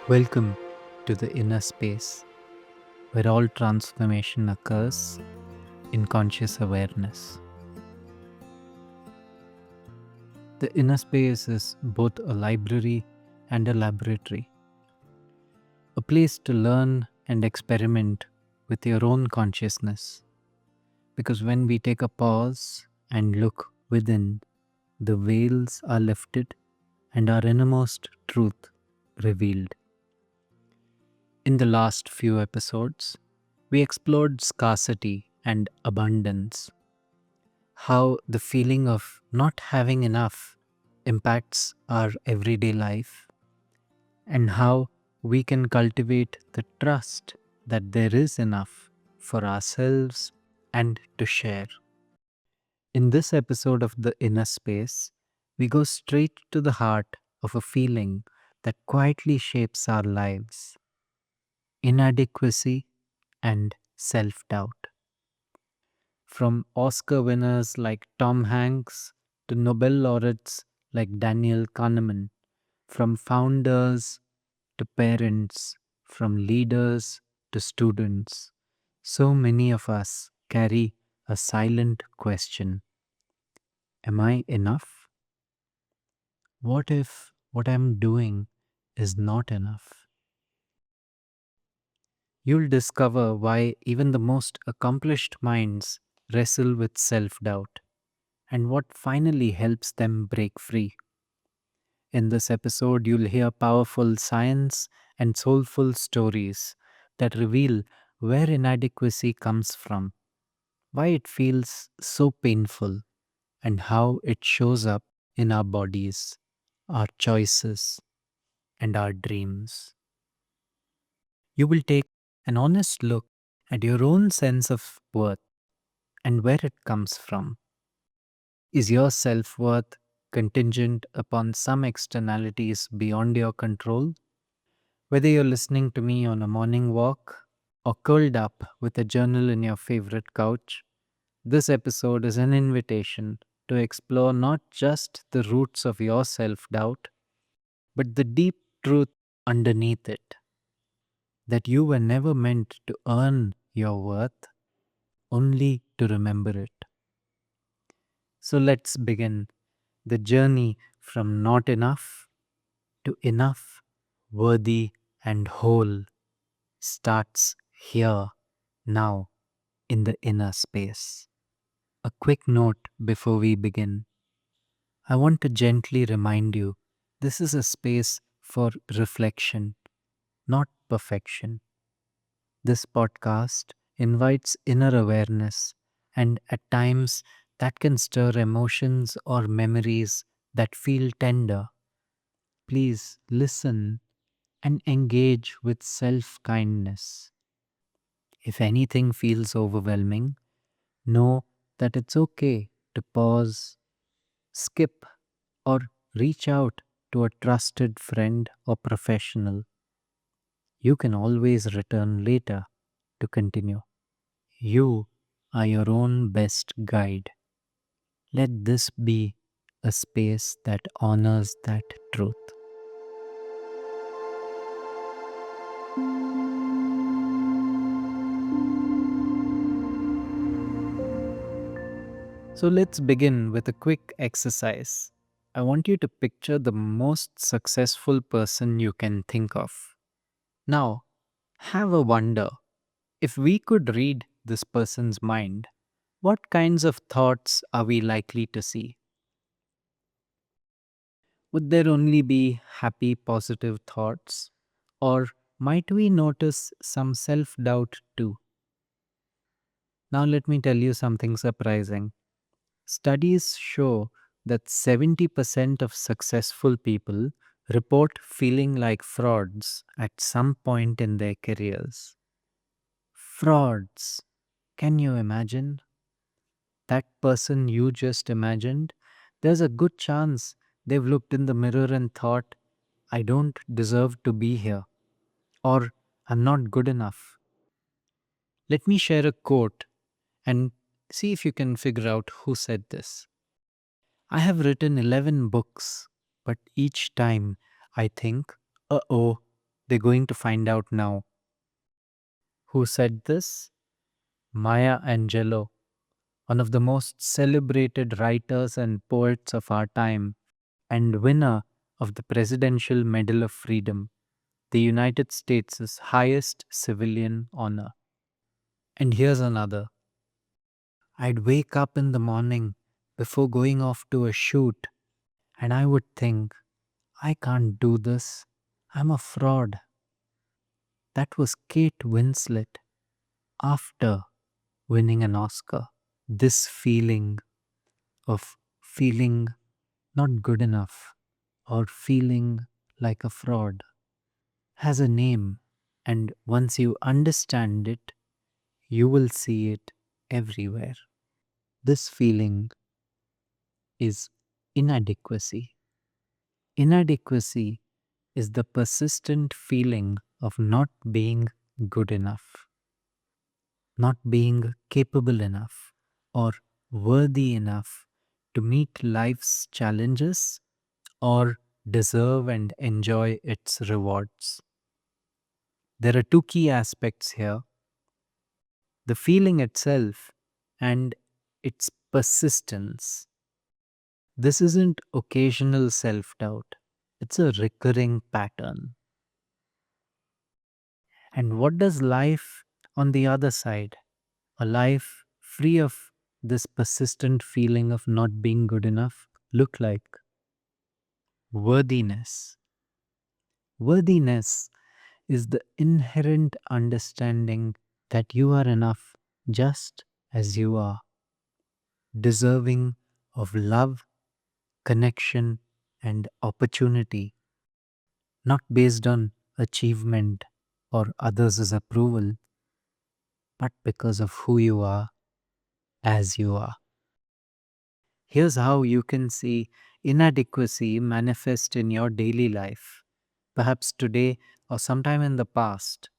Welcome to the inner space where all transformation occurs in conscious awareness. The inner space is both a library and a laboratory, a place to learn and experiment with your own consciousness. Because when we take a pause and look within, the veils are lifted and our innermost truth revealed. In the last few episodes, we explored scarcity and abundance, how the feeling of not having enough impacts our everyday life, and how we can cultivate the trust that there is enough for ourselves and to share. In this episode of The Inner Space, we go straight to the heart of a feeling that quietly shapes our lives: inadequacy and self doubt. From Oscar winners like Tom Hanks to Nobel laureates like Daniel Kahneman, from founders to parents, from leaders to students, so many of us carry a silent question: am I enough? What if what I'm doing is not enough? You'll discover why even the most accomplished minds wrestle with self doubt and what finally helps them break free. In this episode, you'll hear powerful science and soulful stories that reveal where inadequacy comes from, why it feels so painful, and how it shows up in our bodies, our choices, and our dreams. You will take an honest look at your own sense of worth and where it comes from. Is your self worth contingent upon some externalities beyond your control? Whether you're listening to me on a morning walk or curled up with a journal in your favorite couch, this episode is an invitation to explore not just the roots of your self doubt, but the deep truth underneath it: that you were never meant to earn your worth, only to remember it. So let's begin the journey from not enough to enough, worthy, and whole starts here, now, in the inner space. A quick note before we begin. I want to gently remind you this is a space for reflection, not perfection. This podcast invites inner awareness, and at times that can stir emotions or memories that feel tender. Please listen and engage with self kindness. If anything feels overwhelming, know that it's okay to pause, skip, or reach out to a trusted friend or professional. You can always return later to continue. You are your own best guide. Let this be a space that honors that truth. So let's begin with a quick exercise. I want you to picture the most successful person you can think of. Now, have a wonder. If we could read this person's mind, what kinds of thoughts are we likely to see? Would there only be happy, positive thoughts? Or might we notice some self doubt too? Now, let me tell you something surprising. Studies show that 70% of successful people report feeling like frauds at some point in their careers. Frauds. Can you imagine? That person you just imagined, there's a good chance they've looked in the mirror and thought, I don't deserve to be here, or I'm not good enough. Let me share a quote and see if you can figure out who said this. I have written 11 books, but each time I think, uh oh, They're going to find out now. Who said this? Maya Angelou, one of the most celebrated writers and poets of our time, and winner of the Presidential Medal of Freedom, the United States' highest civilian honor. And here's another. I'd wake up in the morning before going off to a shoot, and I would think, I can't do this. I'm a fraud. That was Kate Winslet after winning an Oscar. This feeling of feeling not good enough or feeling like a fraud has a name, and once you understand it, you will see it everywhere. This feeling is inadequacy. Inadequacy is the persistent feeling of not being good enough, not being capable enough, or worthy enough to meet life's challenges or deserve and enjoy its rewards. There are two key aspects here: the feeling itself and its persistence. This isn't occasional self doubt, it's a recurring pattern. And what does life on the other side, a life free of this persistent feeling of not being good enough, look like? Worthiness. Worthiness is the inherent understanding that you are enough just as you are, deserving of love, connection, and opportunity, not based on achievement or others' approval, but because of who you are as you are. Here's how you can see inadequacy manifest in your daily life, perhaps today or sometime in the past.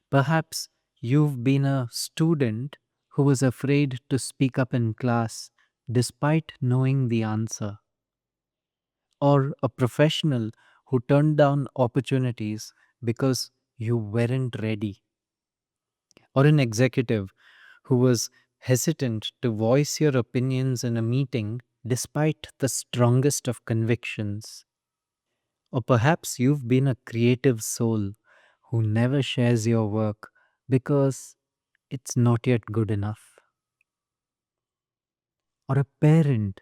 Perhaps you've been a student who was afraid to speak up in class despite knowing the answer, or a professional who turned down opportunities because you weren't ready, or an executive who was hesitant to voice your opinions in a meeting despite the strongest of convictions. Or perhaps you've been a creative soul who never shares your work because it's not yet good enough. Or a parent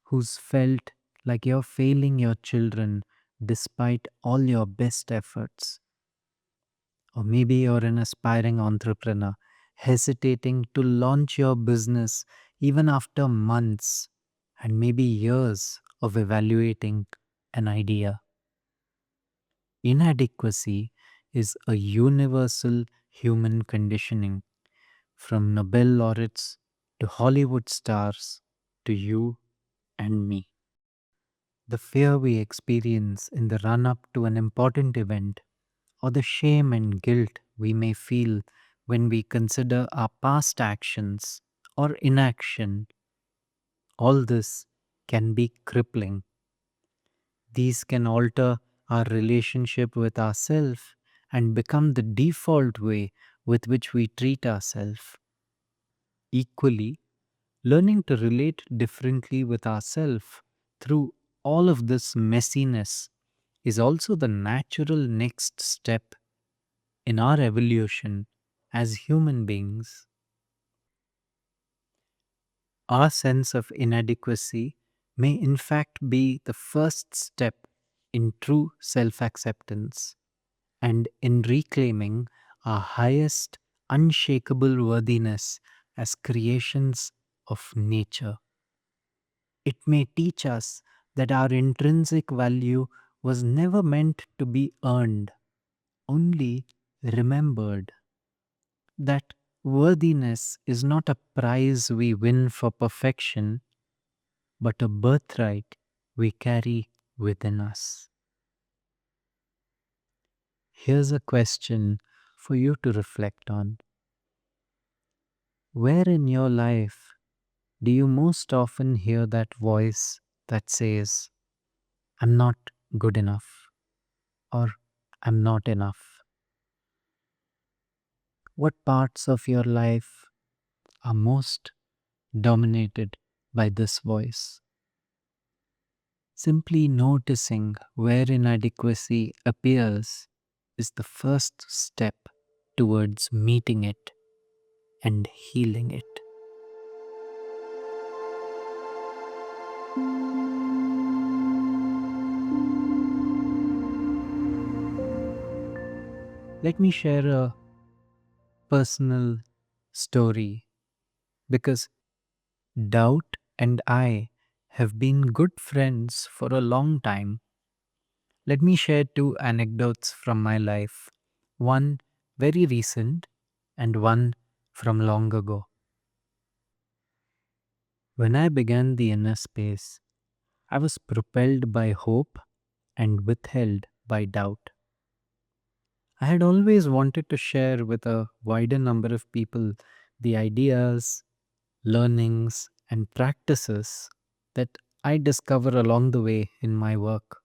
who's felt like you're failing your children despite all your best efforts. Or maybe you're an aspiring entrepreneur hesitating to launch your business even after months and maybe years of evaluating an idea. Inadequacy is a universal human conditioning, from Nobel laureates to Hollywood stars to you and me. The fear we experience in the run up to an important event, or the shame and guilt we may feel when we consider our past actions or inaction, all this can be crippling. These can alter our relationship with ourselves and become the default way with which we treat ourselves. Equally, learning to relate differently with ourselves through all of this messiness is also the natural next step in our evolution as human beings. Our sense of inadequacy may in fact be the first step in true self acceptance and in reclaiming our highest unshakable worthiness as creations of nature. It may teach us that our intrinsic value was never meant to be earned, only remembered. That worthiness is not a prize we win for perfection, but a birthright we carry within us. Here's a question for you to reflect on. Where in your life do you most often hear that voice that says, I'm not good enough, or I'm not enough. What parts of your life are most dominated by this voice? Simply noticing where inadequacy appears is the first step towards meeting it and healing it. Let me share a personal story because doubt and I have been good friends for a long time. Let me share two anecdotes from my life, one very recent and one from long ago. When I began the inner space, I was propelled by hope and withheld by doubt. I had always wanted to share with a wider number of people the ideas, learnings, and practices that I discover along the way in my work,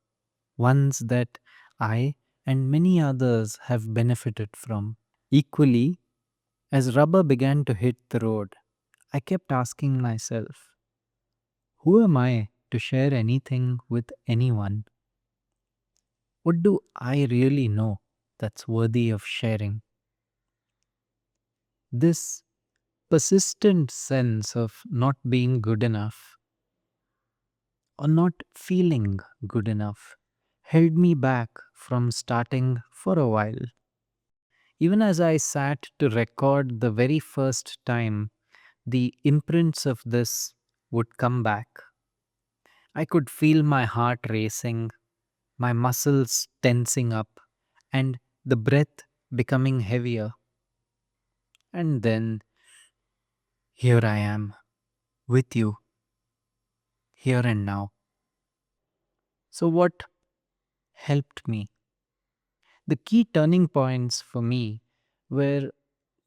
ones that I and many others have benefited from. Equally, as rubber began to hit the road, I kept asking myself, who am I to share anything with anyone? What do I really know that's worthy of sharing? This persistent sense of not being good enough or not feeling good enough held me back from starting for a while. Even as I sat to record the very first time the imprints of this would come back, I could feel my heart racing, my muscles tensing up, and the breath becoming heavier. And then here I am, with you, here and now. So, what helped me? The key turning points for me were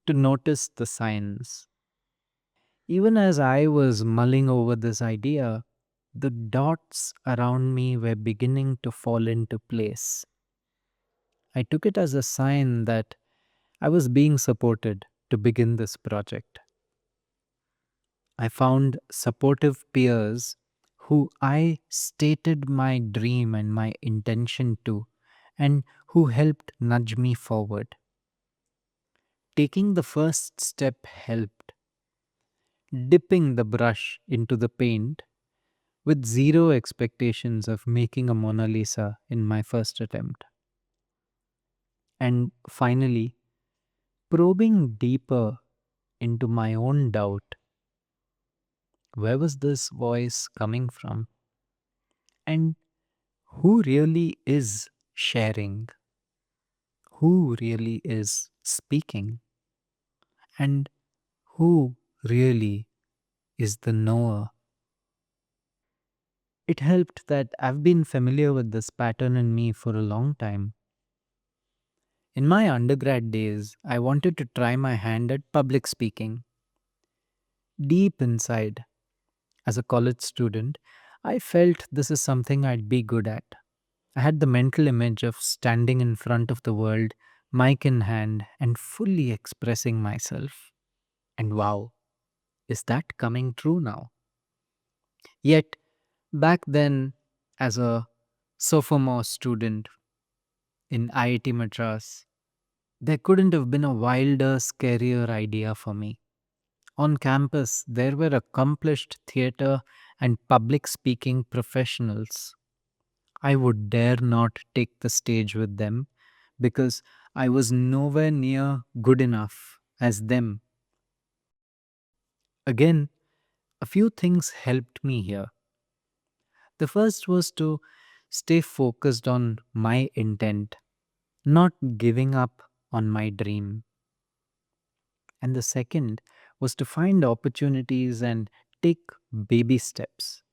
to notice the signs. Even as I was mulling over this idea, the dots around me were beginning to fall into place. I took it as a sign that I was being supported to begin this project. I found supportive peers who I stated my dream and my intention to, and who helped nudge me forward. Taking the first step helped. Dipping the brush into the paint with zero expectations of making a Mona Lisa in my first attempt. And finally, probing deeper into my own doubt. Where was this voice coming from? And who really is sharing? Who really is speaking? And who really is the knower? It helped that I've been familiar with this pattern in me for a long time. In my undergrad days, I wanted to try my hand at public speaking. Deep inside, as a college student, I felt this is something I'd be good at. I had the mental image of standing in front of the world, mic in hand, and fully expressing myself. And wow, is that coming true now? Yet, back then, as a sophomore student in IIT Madras, there couldn't have been a wilder, scarier idea for me. On campus, there were accomplished theatre and public speaking professionals. I would dare not take the stage with them because I was nowhere near good enough as them. Again, a few things helped me here. The first was to stay focused on my intent, not giving up on my dream. And the second was to find opportunities and take baby steps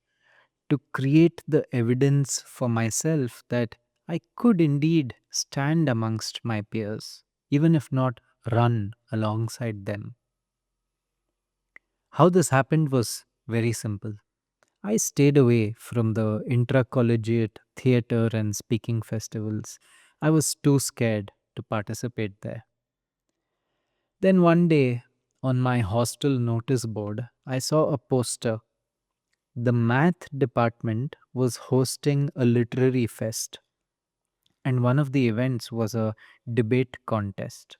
to create the evidence for myself that I could indeed stand amongst my peers, even if not run alongside them. How this happened was very simple. I stayed away from the intracollegiate theatre and speaking festivals. I was too scared to participate there. Then one day, on my hostel notice board, I saw a poster. The math department was hosting a literary fest, and one of the events was a debate contest.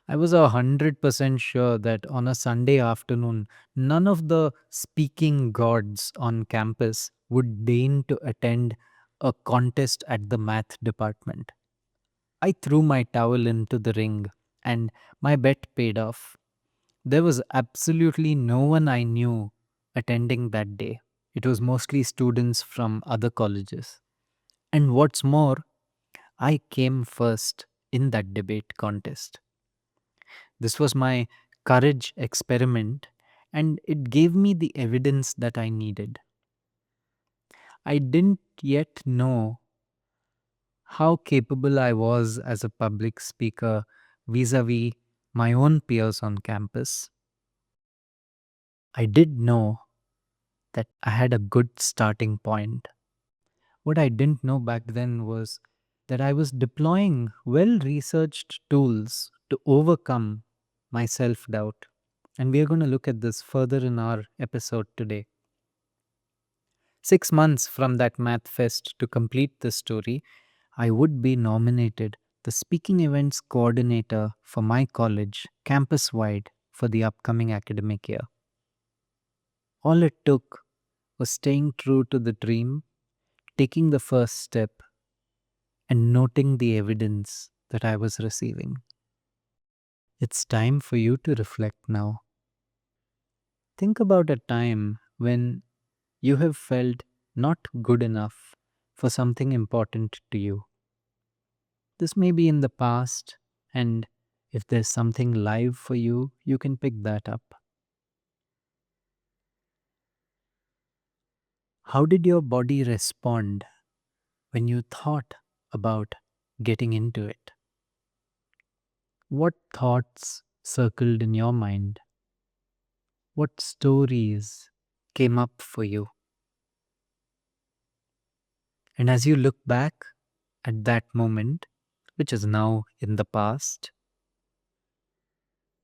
I was 100% sure that on a Sunday afternoon, none of the speaking gods on campus would deign to attend a contest at the math department. I threw my towel into the ring, and my bet paid off. There was absolutely no one I knew attending that day. It was mostly students from other colleges. And what's more, I came first in that debate contest. This was my courage experiment, and it gave me the evidence that I needed. I didn't yet know how capable I was as a public speaker vis a vis my own peers on campus. I did know that I had a good starting point. What I didn't know back then was that I was deploying well researched tools to overcome my self doubt. And we are going to look at this further in our episode today. 6 months from that math fest to complete this story, I would be nominated the speaking events coordinator for my college, campus wide, for the upcoming academic year. All it took was staying true to the dream, taking the first step, and noting the evidence that I was receiving. It's time for you to reflect now. Think about a time when you have felt not good enough for something important to you. This may be in the past, and if there's something live for you, you can pick that up. How did your body respond when you thought about getting into it? What thoughts circled in your mind? What stories came up for you? And as you look back at that moment, which is now in the past,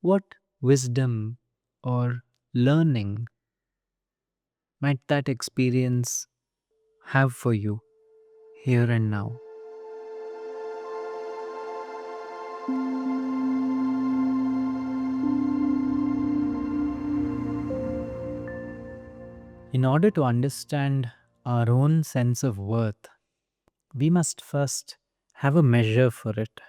what wisdom or learning might that experience have for you here and now? In order to understand our own sense of worth, we must first have a measure for it,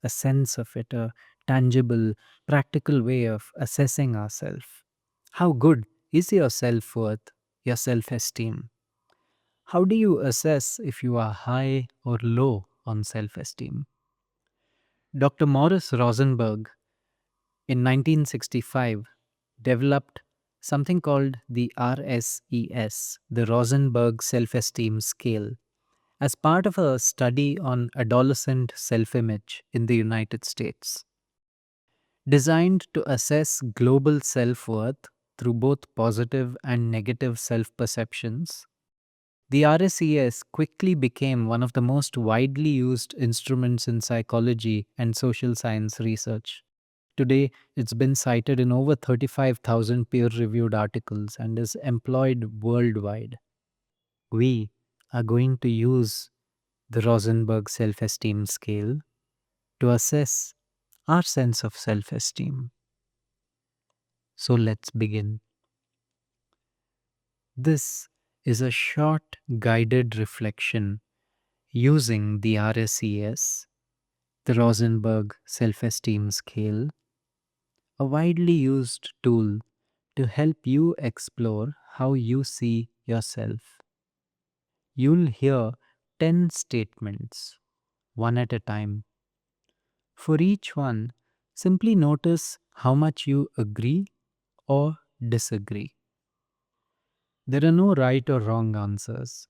a sense of it, a tangible, practical way of assessing ourselves. How good is your self worth, your self esteem? How do you assess if you are high or low on self esteem? Dr. Morris Rosenberg in 1965 developed something called the RSES, the Rosenberg Self Esteem Scale, as part of a study on adolescent self image in the United States. Designed to assess global self worth through both positive and negative self perceptions, the RSES quickly became one of the most widely used instruments in psychology and social science research. Today, it's been cited in over 35,000 peer reviewed articles and is employed worldwide. We are going to use the Rosenberg self esteem scale to assess our sense of self esteem. So let's begin. This is a short guided reflection using the RSES, the Rosenberg self esteem scale, a widely used tool to help you explore how you see yourself. You'll hear 10 statements, one at a time. For each one, simply notice how much you agree or disagree. There are no right or wrong answers.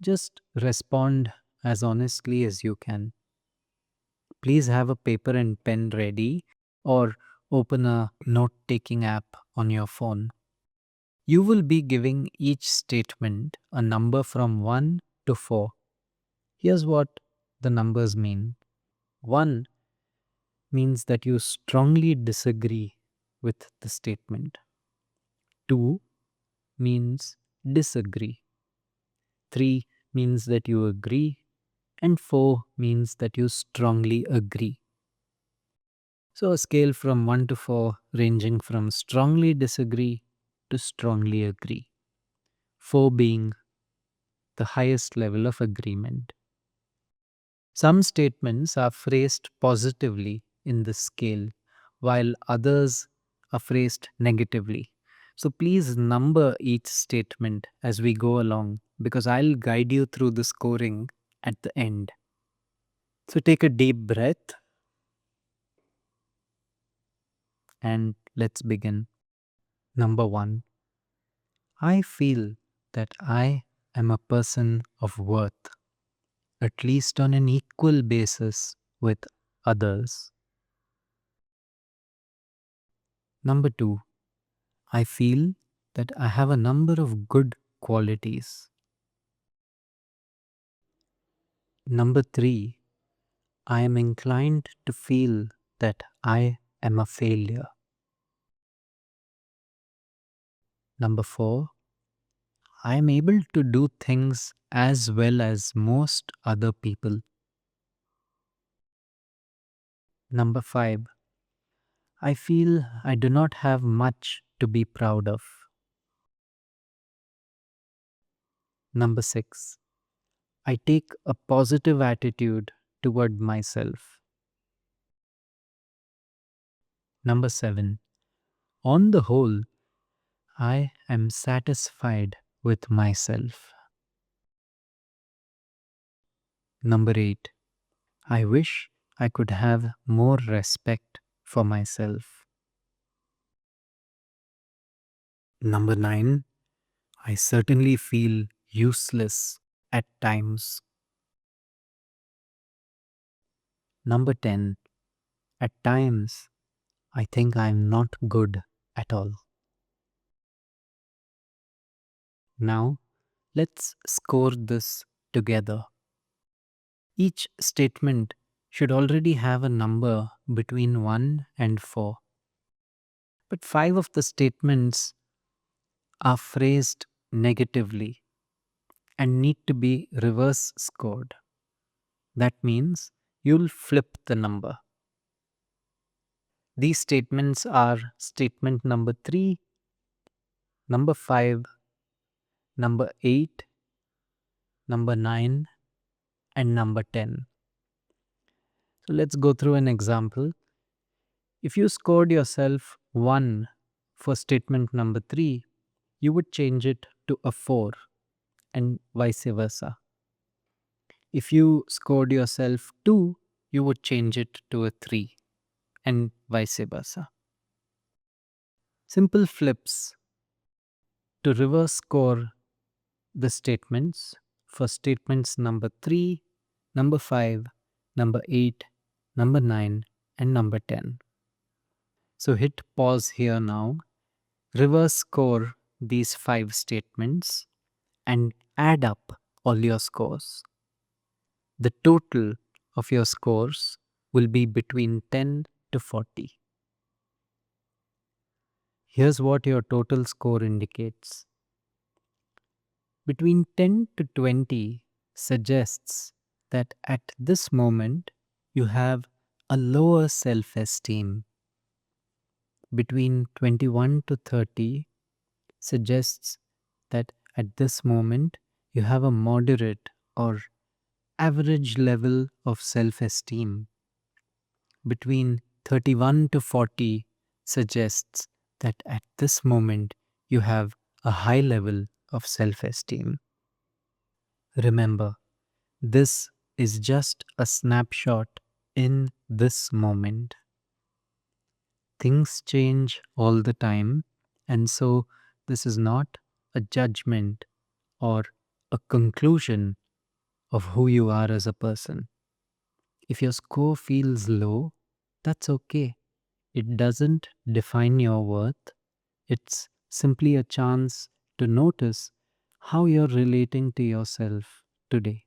Just respond as honestly as you can. Please have a paper and pen ready or open a note taking app on your phone. You will be giving each statement a number from 1 to 4. Here's what the numbers mean. 1 means that you strongly disagree with the statement. 2 means disagree. 3 means that you agree. And 4 means that you strongly agree. So a scale from 1 to 4 ranging from strongly disagree to strongly agree. 4 being the highest level of agreement. Some statements are phrased positively in this scale, while others are phrased negatively. So please number each statement as we go along because I'll guide you through the scoring at the end. So take a deep breath and let's begin. Number 1. I feel that I am a person of worth, at least on an equal basis with others. Number 2. I feel that I have a number of good qualities. Number 3. I am inclined to feel that I am a failure. Number 4. I am able to do things as well as most other people. Number 5. I feel I do not have much to be proud of. Number 6. I take a positive attitude toward myself. Number 7. On the whole, I am satisfied with myself. Number 8. I wish I could have more respect for myself. Number 9. I certainly feel useless at times. Number 10. At times, I think I am not good at all. Now, let's score this together. Each statement should already have a number between 1 and 4. But 5 of the statements are phrased negatively and need to be reverse scored. That means you'll flip the number. These statements are statement number 3, number 5, number 8, number 9, and number 10. So let's go through an example. If you scored yourself 1 for statement number 3, you would change it to a 4 and vice versa. If you scored yourself 2, you would change it to a 3 and vice versa. Simple flips to reverse score the statements for statements number 3, number 5, number 8, number 9, and number 10. So hit pause here now, reverse score these 5 statements, and add up all your scores. The total of your scores will be between 10 to 40. Here's what your total score indicates. Between 10 to 20 suggests that at this moment you have a lower self-esteem. Between 21 to 30 suggests that at this moment you have a moderate or average level of self-esteem. Between 31 to 40 suggests that at this moment you have a high level of self-esteem. Remember, this is just a snapshot in this moment. Things change all the time, and so this is not a judgment or a conclusion of who you are as a person. If your score feels low, that's okay. It doesn't define your worth. It's simply a chance to notice how you're relating to yourself today.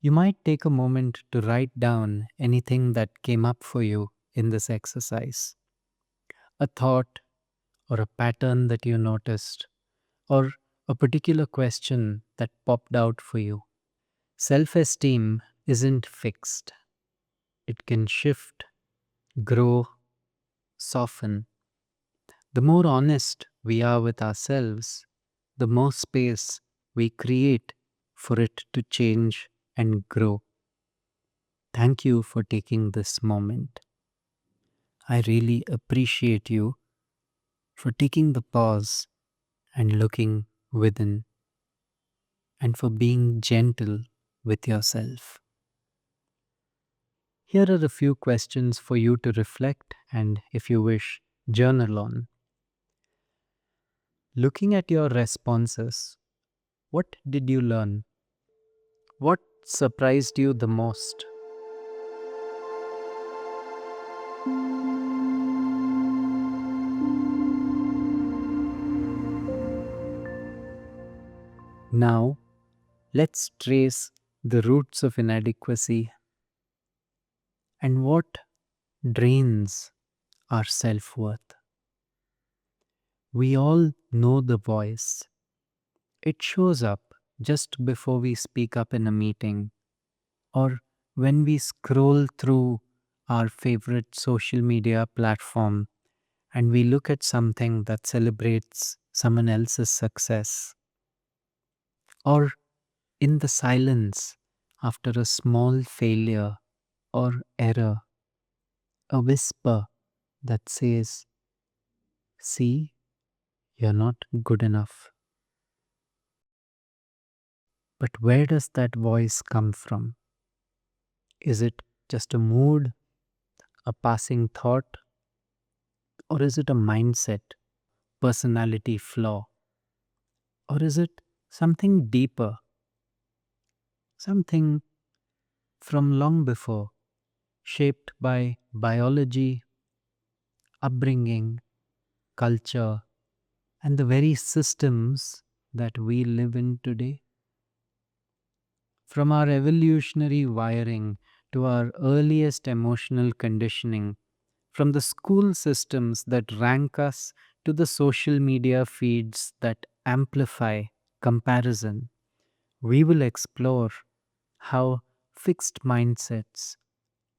You might take a moment to write down anything that came up for you in this exercise, a thought or a pattern that you noticed, or a particular question that popped out for you. Self esteem isn't fixed, it can shift, grow, soften. The more honest we are with ourselves, the more space we create for it to change and grow. Thank you for taking this moment. I really appreciate you for taking the pause and looking within, and for being gentle with yourself. Here are a few questions for you to reflect and, if you wish, journal on. Looking at your responses, what did you learn? What surprised you the most? Now, let's trace the roots of inadequacy and what drains our self worth. We all know the voice. It shows up just before we speak up in a meeting, or when we scroll through our favorite social media platform and we look at something that celebrates someone else's success, or in the silence after a small failure or error, a whisper that says, "See, you're not good enough." But where does that voice come from? Is it just a mood, a passing thought, or is it a mindset, personality flaw? Or is it something deeper, something from long before, shaped by biology, upbringing, culture, and the very systems that we live in today? From our evolutionary wiring to our earliest emotional conditioning, from the school systems that rank us to the social media feeds that amplify comparison, we will explore how fixed mindsets,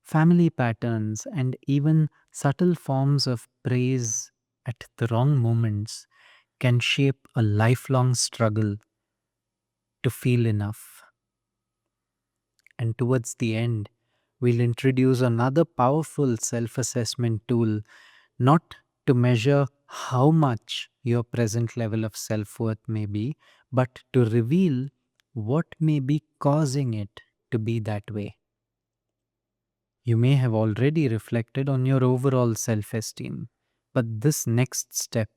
family patterns, and even subtle forms of praise at the wrong moments can shape a lifelong struggle to feel enough. And towards the end, we'll introduce another powerful self assessment tool, not to measure how much your present level of self worth may be, but to reveal what may be causing it to be that way. You may have already reflected on your overall self esteem, but this next step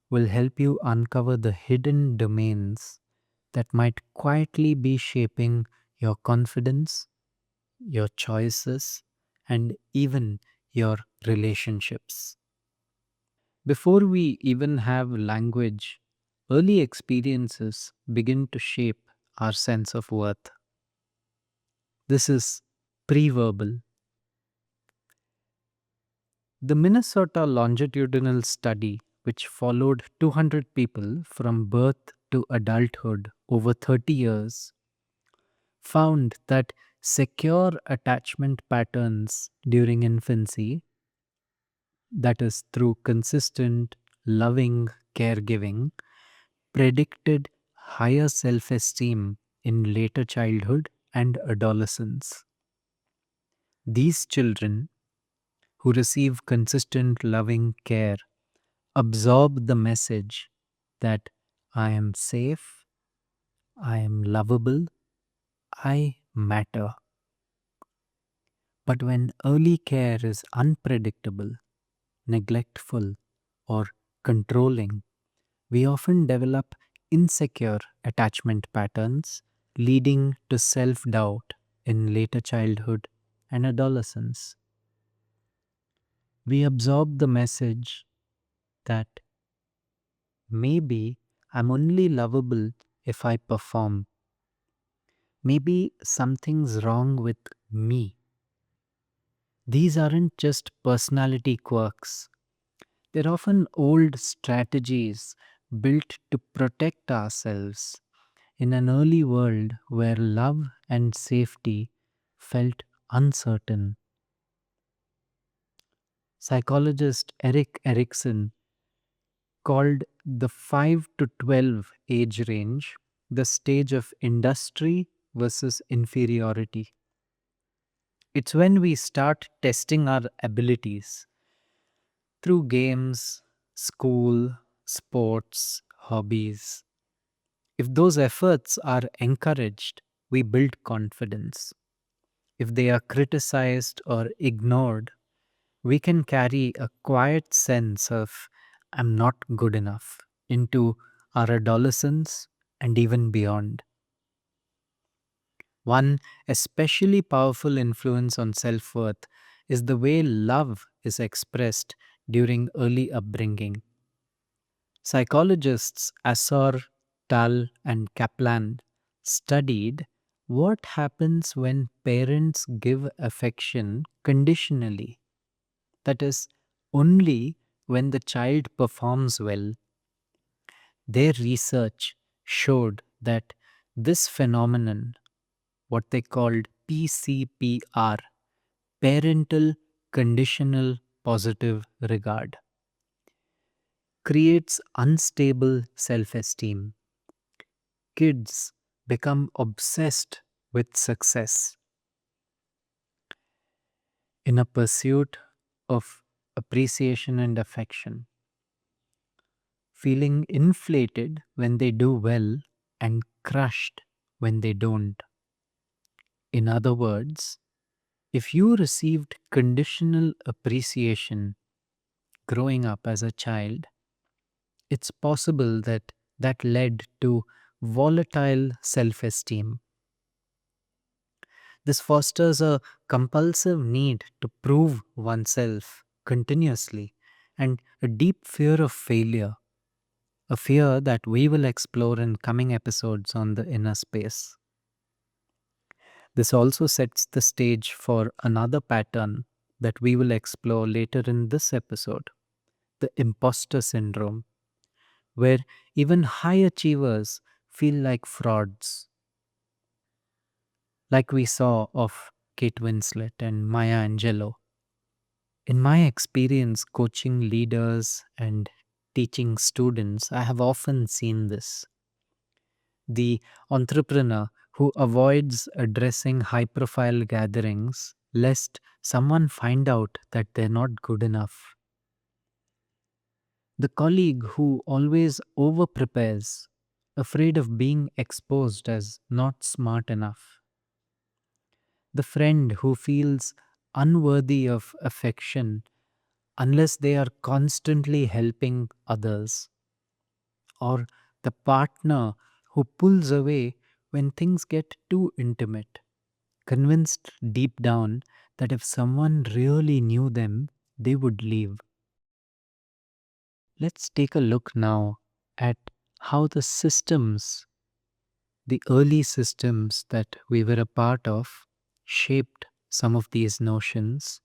will help you uncover the hidden domains that might quietly be shaping your confidence, your choices, and even your relationships. Before we even have language, early experiences begin to shape our sense of worth. This is pre-verbal. The Minnesota longitudinal study, which followed 200 people from birth to adulthood over 30 years, found that secure attachment patterns during infancy, that is, through consistent, loving caregiving, predicted higher self esteem in later childhood and adolescence. These children who receive consistent loving care absorb the message that I am safe, I am lovable, I matter. But when early care is unpredictable, neglectful, or controlling, we often develop insecure attachment patterns, leading to self doubt in later childhood and adolescence. We absorb the message that maybe I'm only lovable if I perform, maybe something's wrong with me. These aren't just personality quirks, they're often old strategies built to protect ourselves in an early world where love and safety felt uncertain. Psychologist Erik Erikson called the 5 to 12 age range the stage of industry versus inferiority. It's when we start testing our abilities through games, school, sports, hobbies. If those efforts are encouraged, we build confidence. If they are criticized or ignored, we can carry a quiet sense of I'm not good enough into our adolescence and even beyond. One especially powerful influence on self worth is the way love is expressed during early upbringing. Psychologists Assor, Tal, and Kaplan studied what happens when parents give affection conditionally. That is, only when the child performs well. Their research showed that this phenomenon, what they called PCPR, parental conditional positive regard, creates unstable self esteem. Kids become obsessed with success in a pursuit of appreciation and affection, feeling inflated when they do well and crushed when they don't. In other words, if you received conditional appreciation growing up as a child, it's possible that that led to volatile self esteem. This fosters a compulsive need to prove oneself continuously and a deep fear of failure, a fear that we will explore in coming episodes on the inner space. This also sets the stage for another pattern that we will explore later in this episode, the imposter syndrome, where even high achievers feel like frauds, like we saw of Kate Winslet and Maya Angelou. In my experience coaching leaders and teaching students, I have often seen this. The entrepreneur who avoids addressing high profile gatherings lest someone find out that they're not good enough. The colleague who always over prepares, afraid of being exposed as not smart enough. The friend who feels unworthy of affection unless they are constantly helping others, or the partner who pulls away when things get too intimate, convinced deep down that if someone really knew them, they would leave. Let's take a look now at how the early systems that we were a part of, shaped some of these notions,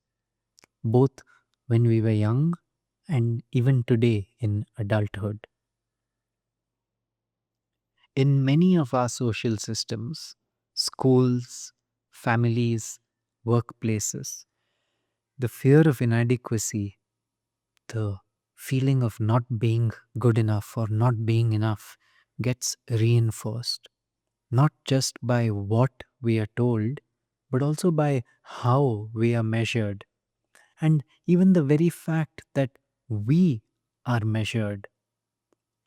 both when we were young and even today in adulthood. In many of our social systems, schools, families, workplaces, the fear of inadequacy, the feeling of not being good enough or not being enough gets reinforced, not just by what we are told, but also by how we are measured. And even the very fact that we are measured,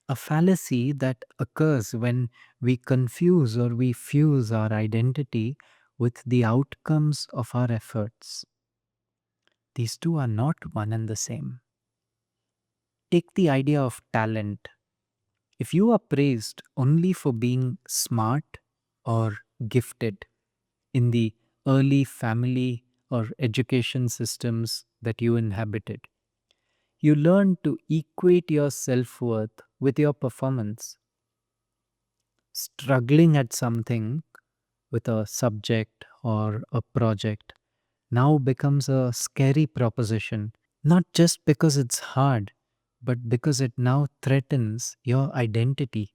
a fallacy that occurs when we confuse or we fuse our identity with the outcomes of our efforts. These two are not one and the same. Take the idea of talent. If you are praised only for being smart or gifted in the early family or education systems that you inhabited, you learn to equate your self worth with your performance. Struggling at something with a subject or a project now becomes a scary proposition, not just because it's hard, but because it now threatens your identity.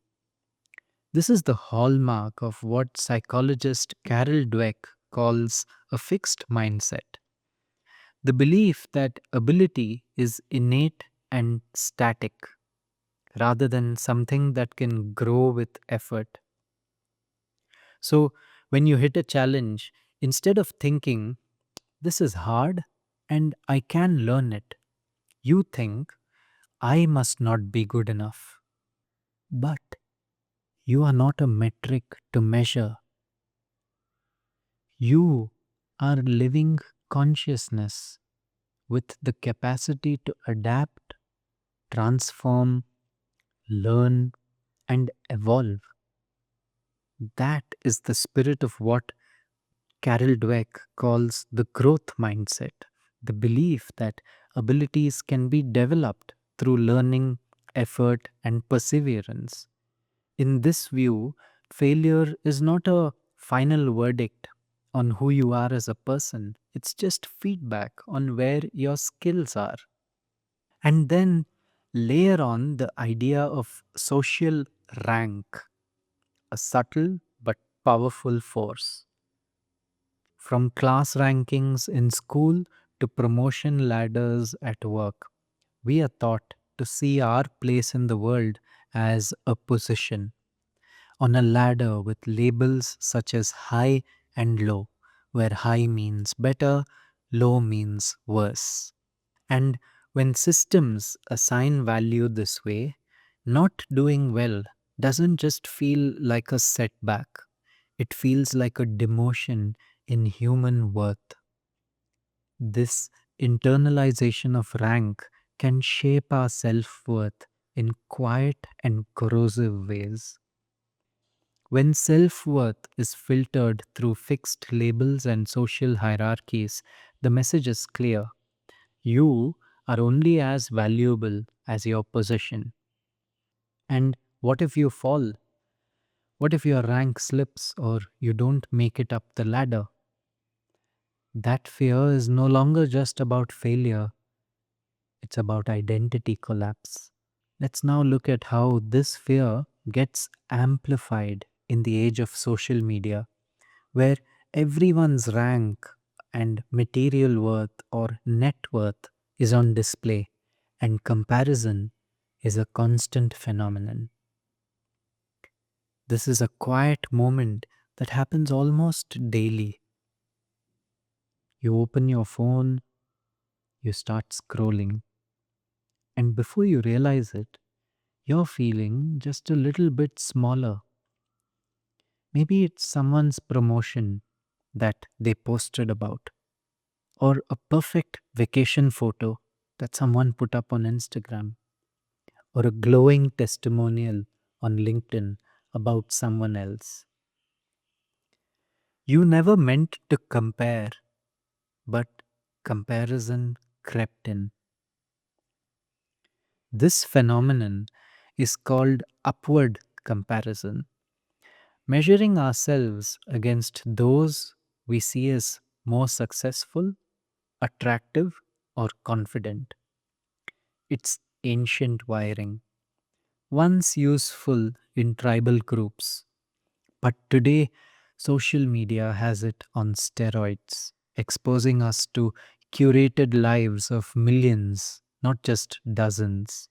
This is the hallmark of what psychologist Carol Dweck calls a fixed mindset, the belief that ability is innate and static rather than something that can grow with effort. So, when you hit a challenge, instead of thinking, this is hard and I can learn it, you think, I must not be good enough. But you are not a metric to measure. You are living consciousness with the capacity to adapt, transform, learn, and evolve. That is the spirit of what Carol Dweck calls the growth mindset, the belief that abilities can be developed through learning, effort, and perseverance. In this view, failure is not a final verdict on who you are as a person, it's just feedback on where your skills are. And then layer on the idea of social rank, a subtle but powerful force. From class rankings in school to promotion ladders at work, we are taught to see our place in the world as a position on a ladder with labels such as high and low, where high means better, low means worse. And when systems assign value this way, not doing well doesn't just feel like a setback, it feels like a demotion in human worth. This internalization of rank can shape our self worth in quiet and corrosive ways. When self worth is filtered through fixed labels and social hierarchies, the message is clear. You are only as valuable as your possession. And what if you fall? What if your rank slips or you don't make it up the ladder? That fear is no longer just about failure, it's about identity collapse. Let's now look at how this fear gets amplified in the age of social media, where everyone's rank and material worth or net worth is on display, and comparison is a constant phenomenon. This is a quiet moment that happens almost daily. You open your phone, you start scrolling, and before you realize it, you're feeling just a little bit smaller. Maybe it's someone's promotion that they posted about, or a perfect vacation photo that someone put up on Instagram, or a glowing testimonial on LinkedIn about someone else. You never meant to compare, but comparison crept in. This phenomenon is called upward comparison, measuring ourselves against those we see as more successful, attractive, or confident. It's ancient wiring, once useful in tribal groups, but today social media has it on steroids, exposing us to curated lives of millions, not just dozens.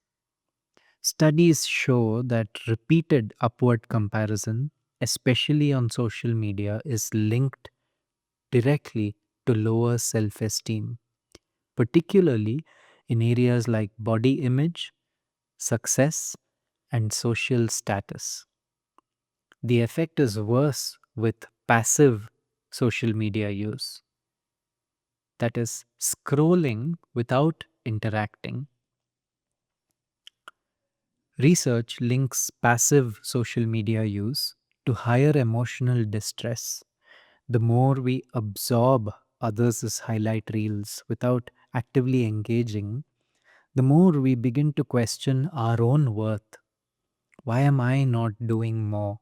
Studies show that repeated upward comparison, especially on social media, is linked directly to lower self esteem, particularly in areas like body image, success, and social status. The effect is worse with passive social media use, that is, scrolling without interacting. Research links passive social media use to higher emotional distress. The more we absorb others' highlight reels without actively engaging, the more we begin to question our own worth. Why am I not doing more?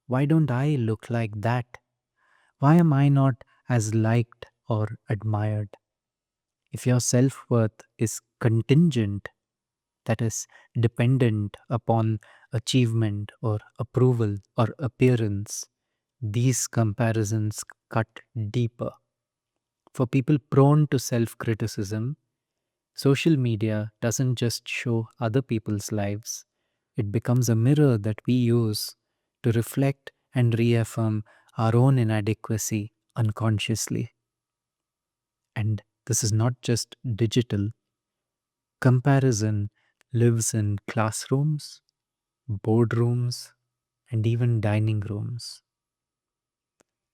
Why don't I look like that? Why am I not as liked or admired? If your self worth is contingent, that is, dependent upon achievement or approval or appearance, these comparisons cut deeper. For people prone to self criticism, social media doesn't just show other people's lives, it becomes a mirror that we use to reflect and reaffirm our own inadequacy unconsciously. And this is not just digital, comparison lives in classrooms, boardrooms, and even dining rooms.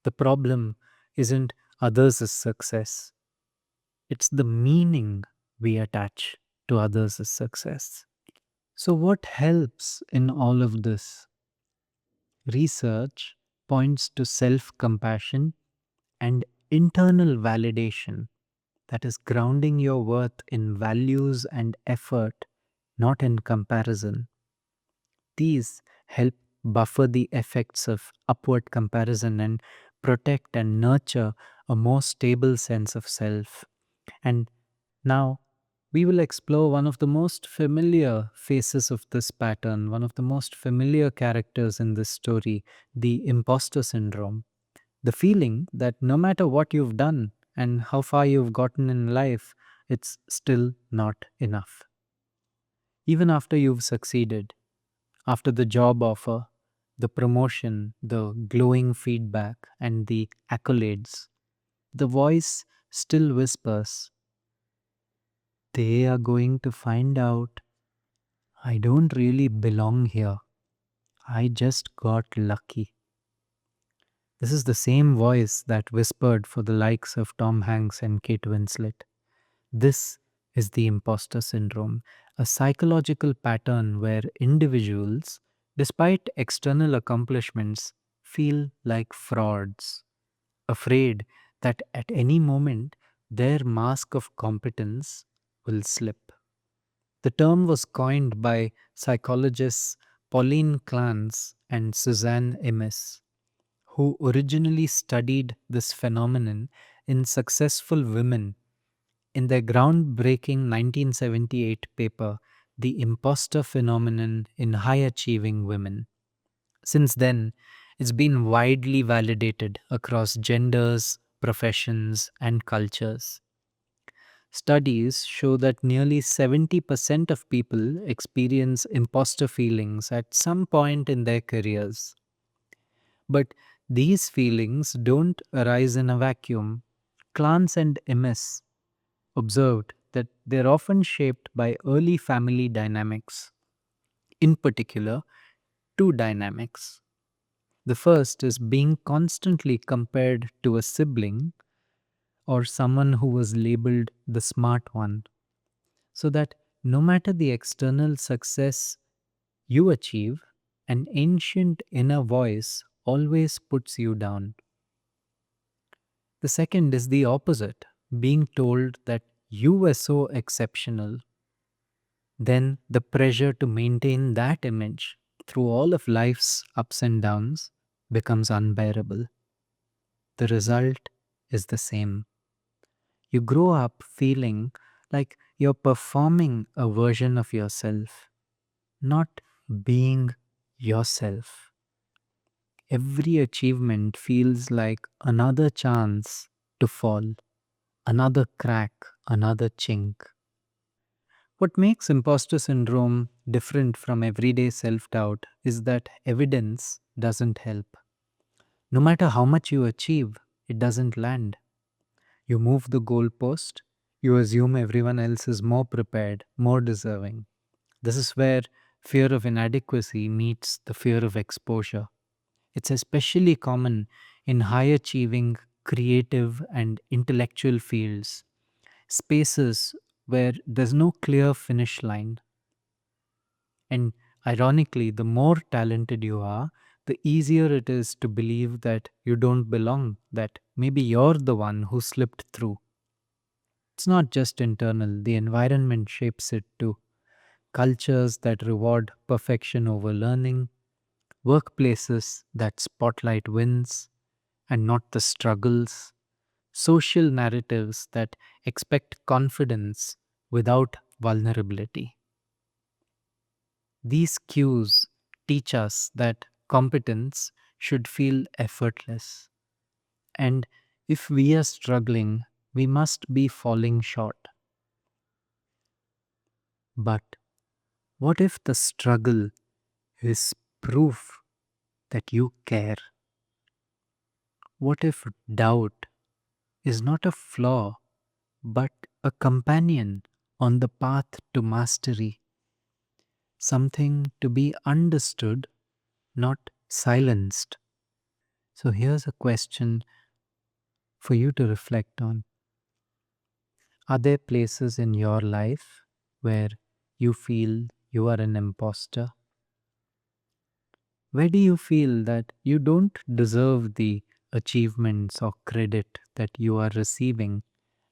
The problem isn't others' success, it's the meaning we attach to others' success. So, what helps in all of this? Research points to self compassion and internal validation, that is, grounding your worth in values and effort, not in comparison. These help buffer the effects of upward comparison and protect and nurture a more stable sense of self. And now we will explore one of the most familiar faces of this pattern, one of the most familiar characters in this story, the imposter syndrome. The feeling that no matter what you've done and how far you've gotten in life, it's still not enough. Even after you've succeeded, after the job offer, the promotion, the glowing feedback, and the accolades, the voice still whispers, they are going to find out I don't really belong here. I just got lucky. This is the same voice that whispered for the likes of Tom Hanks and Kate Winslet. This is the imposter syndrome, a psychological pattern where individuals, despite external accomplishments, feel like frauds, afraid that at any moment their mask of competence will slip. The term was coined by psychologists Pauline Clance and Suzanne Imes, who originally studied this phenomenon in successful women in their groundbreaking 1978 paper, The Imposter Phenomenon in High Achieving Women. Since then, it's been widely validated across genders, professions, and cultures. Studies show that nearly 70% of people experience imposter feelings at some point in their careers. But these feelings don't arise in a vacuum. Clance and Imes observed that they're often shaped by early family dynamics, in particular, two dynamics. The first is being constantly compared to a sibling or someone who was labeled the smart one, so that no matter the external success you achieve, an ancient inner voice always puts you down. The second is the opposite, being told that you were so exceptional. Then the pressure to maintain that image through all of life's ups and downs becomes unbearable. The result is the same. You grow up feeling like you're performing a version of yourself, not being yourself. Every achievement feels like another chance to fall, another crack, another chink. What makes imposter syndrome different from everyday self doubt is that evidence doesn't help. No matter how much you achieve, it doesn't land. You move the goalpost, you assume everyone else is more prepared, more deserving. This is where fear of inadequacy meets the fear of exposure. It's especially common in high achieving, creative, and intellectual fields, spaces where there's no clear finish line. And ironically, the more talented you are, the easier it is to believe that you don't belong, that maybe you're the one who slipped through. It's not just internal, the environment shapes it too. Cultures that reward perfection over learning, workplaces that spotlight wins, and not the struggles, social narratives that expect confidence without vulnerability. These cues teach us that competence should feel effortless. And if we are struggling, we must be falling short. But what if the struggle is proof that you care? What if doubt is not a flaw but a companion on the path to mastery? Something to be understood, not silenced. So here's a question for you to reflect on. Are there places in your life where you feel you are an imposter? Where do you feel that you don't deserve the achievements or credit that you are receiving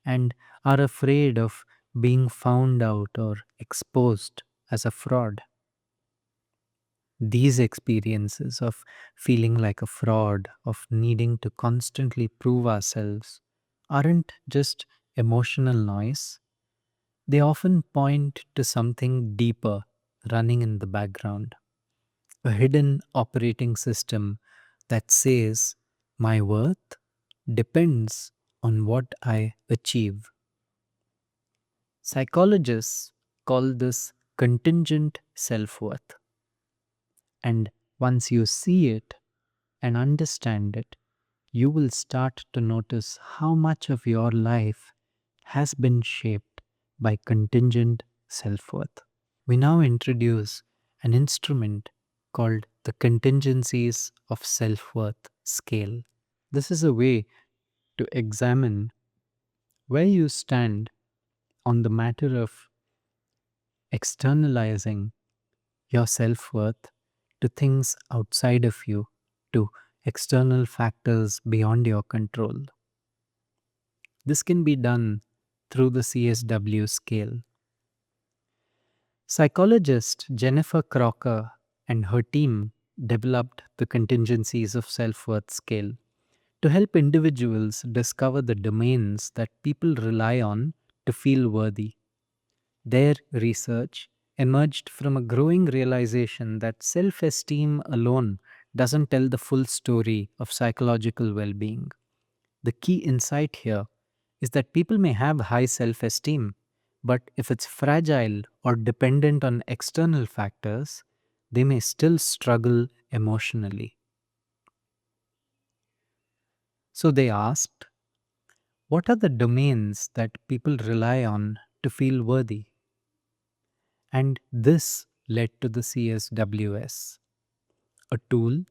and are afraid of being found out or exposed as a fraud? These experiences of feeling like a fraud, of needing to constantly prove ourselves, aren't just emotional noise. They often point to something deeper running in the background, a hidden operating system that says my worth depends on what I achieve. Psychologists call this contingent self worth. And once you see it and understand it, you will start to notice how much of your life has been shaped by contingent self worth. We now introduce an instrument called the contingencies of self worth scale. This is a way to examine where you stand on the matter of externalizing your self worth to things outside of you, to external factors beyond your control. This can be done through the CSW scale. Psychologist Jennifer Crocker and her team developed the contingencies of self worth scale to help individuals discover the domains that people rely on to feel worthy. Their research emerged from a growing realization that self esteem alone doesn't tell the full story of psychological well being. The key insight here is that people may have high self esteem, but if it's fragile or dependent on external factors, they may still struggle emotionally. So they asked, what are the domains that people rely on to feel worthy? And this led to the CSWS, a tool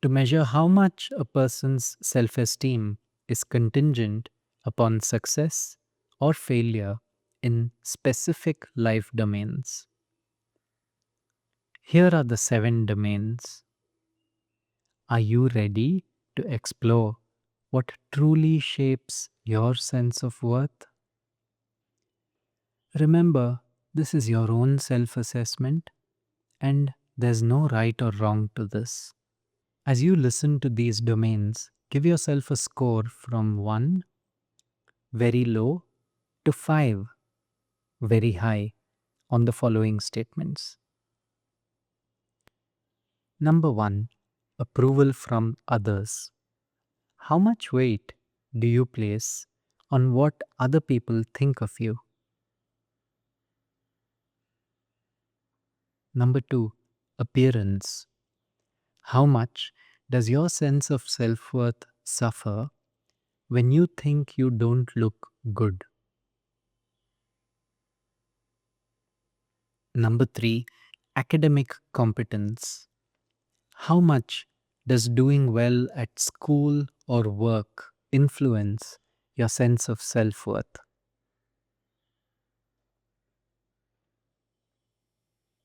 to measure how much a person's self esteem is contingent upon success or failure in specific life domains. Here are the 7 domains. Are you ready to explore what truly shapes your sense of worth? Remember, this is your own self assessment, and there's no right or wrong to this. As you listen to these domains, give yourself a score from 1, very low, to 5, very high, on the following statements. Number 1, approval from others. How much weight do you place on what other people think of you? Number 2, appearance. How much does your sense of self worth suffer when you think you don't look good? Number 3, academic competence. How much does doing well at school or work influence your sense of self worth?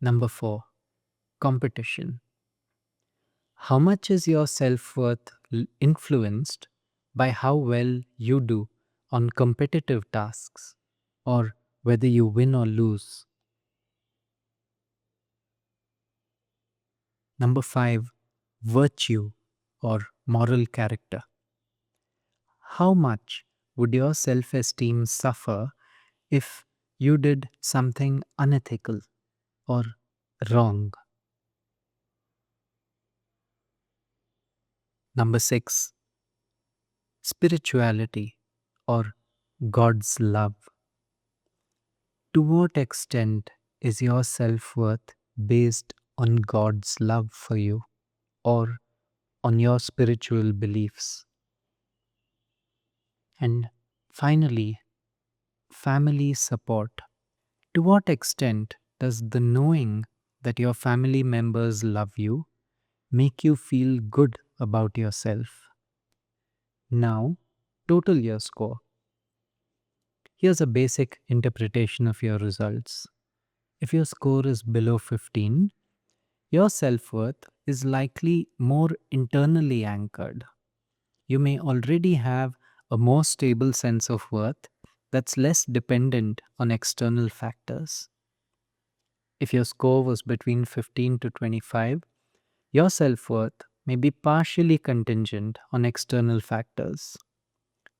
Number 4, competition. How much is your self worth influenced by how well you do on competitive tasks or whether you win or lose? Number 5, virtue or moral character. How much would your self esteem suffer if you did something unethical or wrong? Number six, spirituality or God's love. To what extent is your self worth based on God's love for you or on your spiritual beliefs? And finally, family support. To what extent does the knowing that your family members love you make you feel good about yourself? Now, total your score. Here's a basic interpretation of your results. If your score is below 15, your self worth is likely more internally anchored. You may already have a more stable sense of worth that's less dependent on external factors. If your score was between 15 to 25, your self worth may be partially contingent on external factors.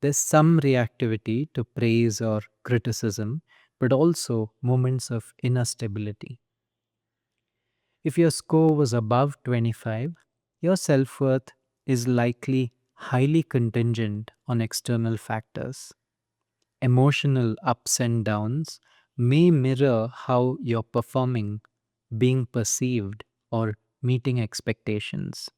There's some reactivity to praise or criticism, but also moments of inner stability. If your score was above 25, your self worth is likely highly contingent on external factors. Emotional ups and downs may mirror how you're performing, being perceived, or meeting expectations.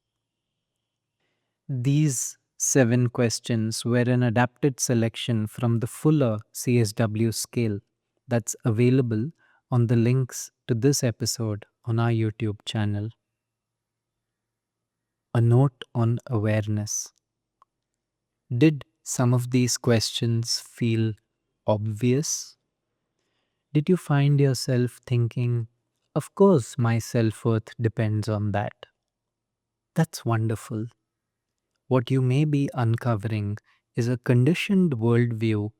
These 7 questions were an adapted selection from the fuller CSW scale that's available on the links to this episode on our YouTube channel. A note on awareness. Did some of these questions feel obvious? Did you find yourself thinking, of course, my self worth depends on that? That's wonderful. What you may be uncovering is a conditioned worldview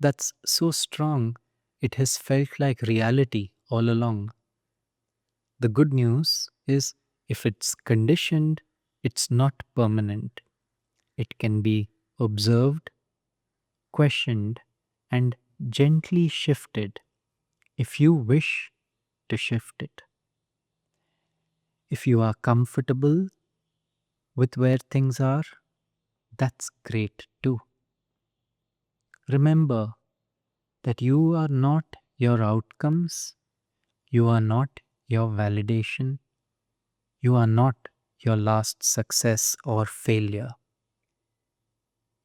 that's so strong it has felt like reality all along. The good news is if it's conditioned, it's not permanent. It can be observed, questioned, and gently shifted if you wish to shift it. If you are comfortable with where things are, that's great too. Remember that you are not your outcomes, you are not your validation, you are not your last success or failure.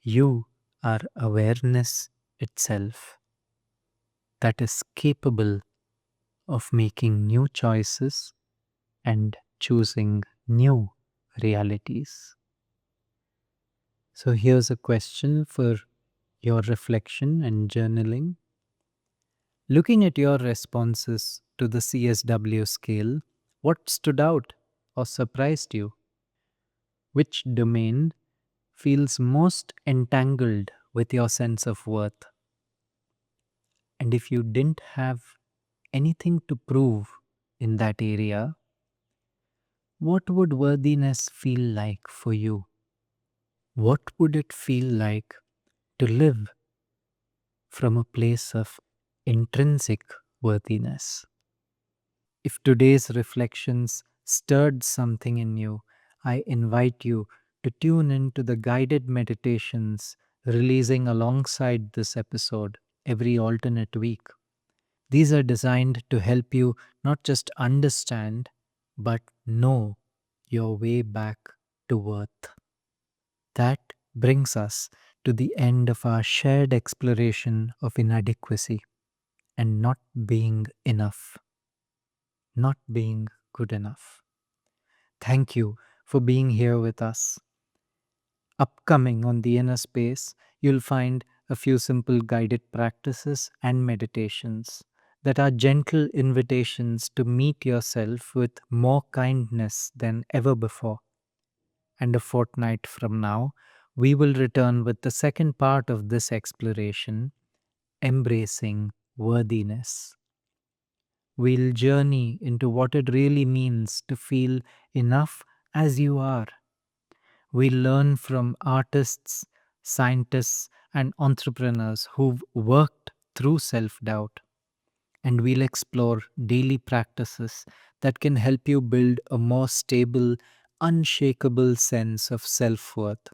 You are awareness itself that is capable of making new choices and choosing new realities. So, here's a question for your reflection and journaling. Looking at your responses to the CSW scale, what stood out or surprised you? Which domain feels most entangled with your sense of worth? And if you didn't have anything to prove in that area, what would worthiness feel like for you? What would it feel like to live from a place of intrinsic worthiness? If today's reflections stirred something in you, I invite you to tune into the guided meditations releasing alongside this episode every alternate week. These are designed to help you not just understand, but know your way back to worth. That brings us to the end of our shared exploration of inadequacy and not being enough, not being good enough. Thank you for being here with us. Upcoming on the inner space, you'll find a few simple guided practices and meditations that are gentle invitations to meet yourself with more kindness than ever before. And a fortnight from now, we will return with the second part of this exploration, embracing worthiness. We'll journey into what it really means to feel enough as you are. We'll learn from artists, scientists, and entrepreneurs who've worked through self doubt. And we'll explore daily practices that can help you build a more stable, unshakable sense of self worth,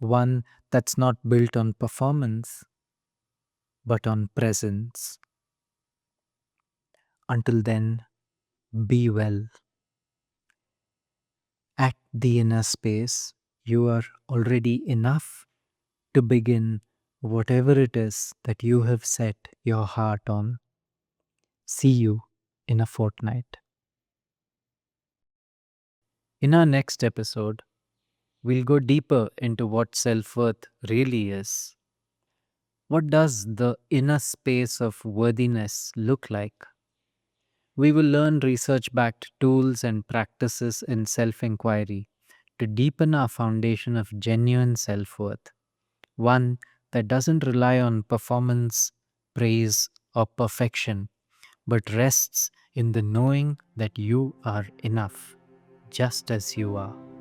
one that's not built on performance but on presence. Until then, be well. At the inner space, you are already enough to begin whatever it is that you have set your heart on. See you in a fortnight. In our next episode, we'll go deeper into what self worth really is. What does the inner space of worthiness look like? We will learn research backed tools and practices in self inquiry to deepen our foundation of genuine self worth, one that doesn't rely on performance, praise, or perfection, but rests in the knowing that you are enough, just as you are.